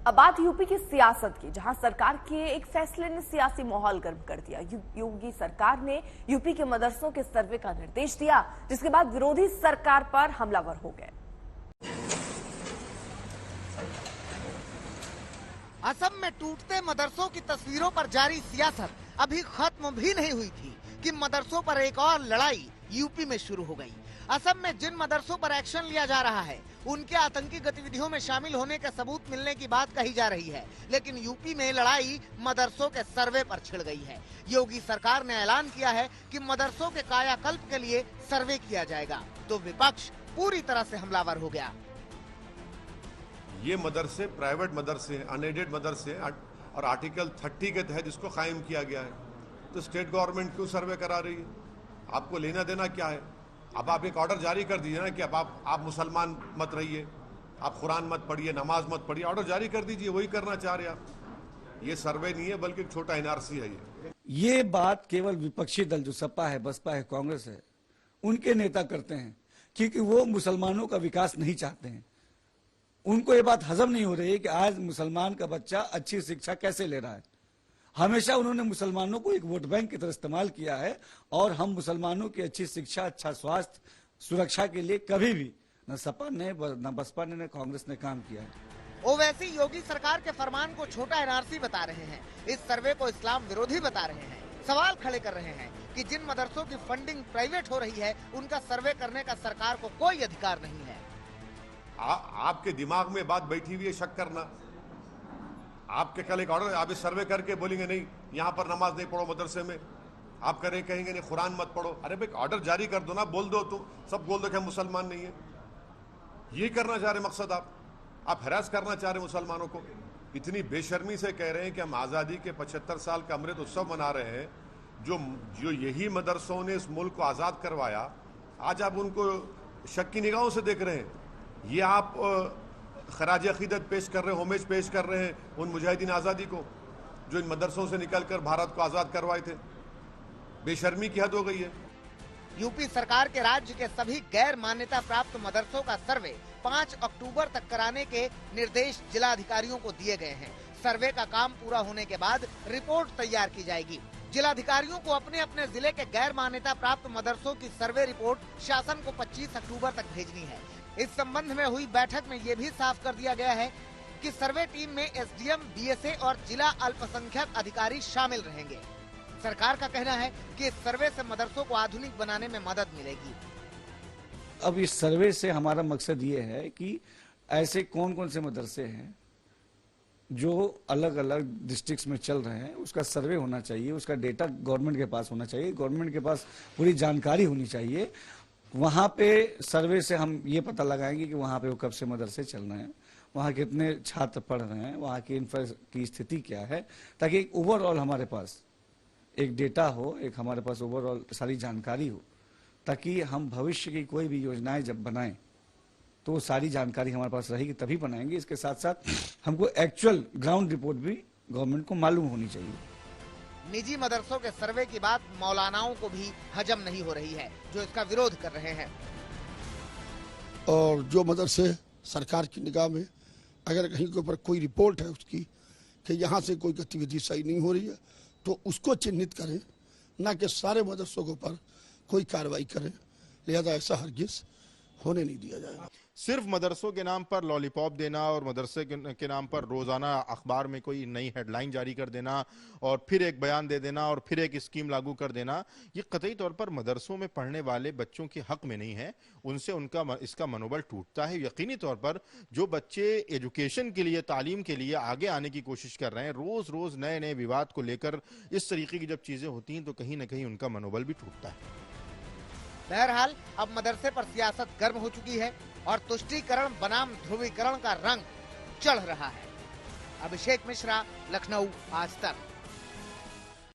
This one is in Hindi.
अब बात यूपी की सियासत की, जहां सरकार के एक फैसले ने सियासी माहौल गर्म कर दिया। योगी सरकार ने यूपी के मदरसों के सर्वे का निर्देश दिया, जिसके बाद विरोधी सरकार पर हमलावर हो गए। असम में टूटते मदरसों की तस्वीरों पर जारी सियासत अभी खत्म भी नहीं हुई थी कि मदरसों पर एक और लड़ाई यूपी में शुरू हो गई। असम में जिन मदरसों पर एक्शन लिया जा रहा है, उनके आतंकी गतिविधियों में शामिल होने के सबूत मिलने की बात कही जा रही है, लेकिन यूपी में लड़ाई मदरसों के सर्वे पर छिड़ गई है। योगी सरकार ने ऐलान किया है कि मदरसों के कायाकल्प के लिए सर्वे किया जाएगा, तो विपक्ष पूरी तरह से हमलावर हो गया। ये मदरसे प्राइवेट मदरसे हैं, अनएडेड मदरसे हैं और आर्टिकल 30 के तहत इसको कायम किया गया है, तो स्टेट गवर्नमेंट क्यों सर्वे करा रही है? आपको लेना देना क्या है? अब आप एक ऑर्डर जारी कर दीजिए ना कि अब आप मुसलमान मत रहिए, आप कुरान मत पढ़िए, नमाज मत पढ़िए, ऑर्डर जारी कर दीजिए, वही करना चाह रहे आप। ये सर्वे नहीं है बल्कि एक छोटा एनआरसी है। ये बात केवल विपक्षी दल जो सपा है, बसपा है, कांग्रेस है, उनके नेता करते हैं, क्योंकि वो मुसलमानों का विकास नहीं चाहते हैं। उनको ये बात हजम नहीं हो रही है कि आज मुसलमान का बच्चा अच्छी शिक्षा कैसे ले रहा है। हमेशा उन्होंने मुसलमानों को एक वोट बैंक की तरह इस्तेमाल किया है और हम मुसलमानों की अच्छी शिक्षा, अच्छा स्वास्थ्य, सुरक्षा के लिए कभी भी न सपा ने, न बसपा ने, न कांग्रेस ने काम किया है। ओवैसी योगी सरकार के फरमान को छोटा एनआरसी बता रहे हैं, इस सर्वे को इस्लाम विरोधी बता रहे हैं। सवाल खड़े कर रहे हैं कि जिन मदरसों की फंडिंग प्राइवेट हो रही है, उनका सर्वे करने का सरकार को कोई अधिकार नहीं है। आपके दिमाग में बात बैठी हुई है शक करना। आपके कल एक ऑर्डर, आप इस सर्वे करके बोलेंगे नहीं यहाँ पर नमाज नहीं पढ़ो मदरसे में, आप कहेंगे नहीं कुरान मत पढ़ो। अरे भाई ऑर्डर जारी कर दो ना, बोल दो, तुम सब बोल दो कि हम मुसलमान नहीं है। ये करना चाह रहे मकसद, आप हैरास करना चाह रहे मुसलमानों को। इतनी बेशर्मी से कह रहे हैं कि हम आज़ादी के 75 साल का अमृत उत्सव मना रहे हैं, जो यही मदरसों ने इस मुल्क को आज़ाद करवाया, आज आप उनको शक की निगाहों से देख रहे हैं। ये आप खराज अकीदत पेश कर रहे हैं, होमेज पेश कर रहे हैं उन मुजाहिदीन आज़ादी को जो इन मदरसों से निकलकर भारत को आज़ाद करवाए थे। बेशर्मी की हद हो गई है। यूपी सरकार के राज्य के सभी गैर मान्यता प्राप्त मदरसों का सर्वे 5 अक्टूबर तक कराने के निर्देश जिलाधिकारियों को दिए गए हैं। सर्वे का काम पूरा होने के बाद रिपोर्ट तैयार की जाएगी। जिलाधिकारियों को अपने अपने जिले के गैर मान्यता प्राप्त मदरसों की सर्वे रिपोर्ट शासन को 25 अक्टूबर तक भेजनी है। इस संबंध में हुई बैठक में ये भी साफ कर दिया गया है कि सर्वे टीम में एसडीएम, बीएसए और जिला अल्पसंख्यक अधिकारी शामिल रहेंगे। सरकार का कहना है कि इस सर्वे से मदरसों को आधुनिक बनाने में मदद मिलेगी। अब इस सर्वे से हमारा मकसद ये है कि ऐसे कौन कौन से मदरसे हैं जो अलग अलग डिस्ट्रिक्ट्स में चल रहे हैं, उसका सर्वे होना चाहिए, उसका डेटा गवर्नमेंट के पास होना चाहिए, गवर्नमेंट के पास पूरी जानकारी होनी चाहिए। वहां पे सर्वे से हम ये पता लगाएंगे कि वहां पे वो कब से मदरसे चल रहे हैं, वहां कितने छात्र पढ़ रहे हैं, वहां की इंफ्रास्ट्रक्चर की स्थिति क्या है, ताकि एक ओवरऑल हमारे पास एक डेटा हो, एक हमारे पास ओवरऑल सारी जानकारी हो, ताकि हम भविष्य की कोई भी योजनाएं जब बनाएं तो वो सारी जानकारी हमारे पास रहेगी, तभी बनाएंगे। इसके साथ साथ हमको एक्चुअल ग्राउंड रिपोर्ट भी गवर्नमेंट को मालूम होनी चाहिए। निजी मदरसों के सर्वे की बात मौलानाओं को भी हजम नहीं हो रही है, जो इसका विरोध कर रहे हैं। और जो मदरसे सरकार की निगाह में अगर कहीं के ऊपर कोई रिपोर्ट है उसकी कि यहाँ से कोई गतिविधि सही नहीं हो रही है, तो उसको चिन्हित करें, ना कि सारे मदरसों के ऊपर कोई कार्रवाई करें। लिहाजा ऐसा हरगिज होने नहीं दिया जाएगा। सिर्फ मदरसों के नाम पर लॉलीपॉप देना और मदरसे के नाम पर रोजाना अखबार में कोई नई हेडलाइन जारी कर देना और फिर एक बयान दे देना और फिर एक स्कीम लागू कर देना, ये कतई तौर पर मदरसों में पढ़ने वाले बच्चों के हक में नहीं है। उनसे इसका मनोबल टूटता है। यकीनी तौर पर जो बच्चे एजुकेशन के लिए, तालीम के लिए आगे आने की कोशिश कर रहे हैं, रोज रोज नए नए विवाद को लेकर इस तरीके की जब चीजें होती हैं तो कहीं ना कहीं उनका मनोबल भी टूटता है। बहरहाल अब मदरसे पर सियासत गर्म हो चुकी है और तुष्टीकरण बनाम ध्रुवीकरण का रंग चढ़ रहा है। अभिषेक मिश्रा, लखनऊ, आज तक।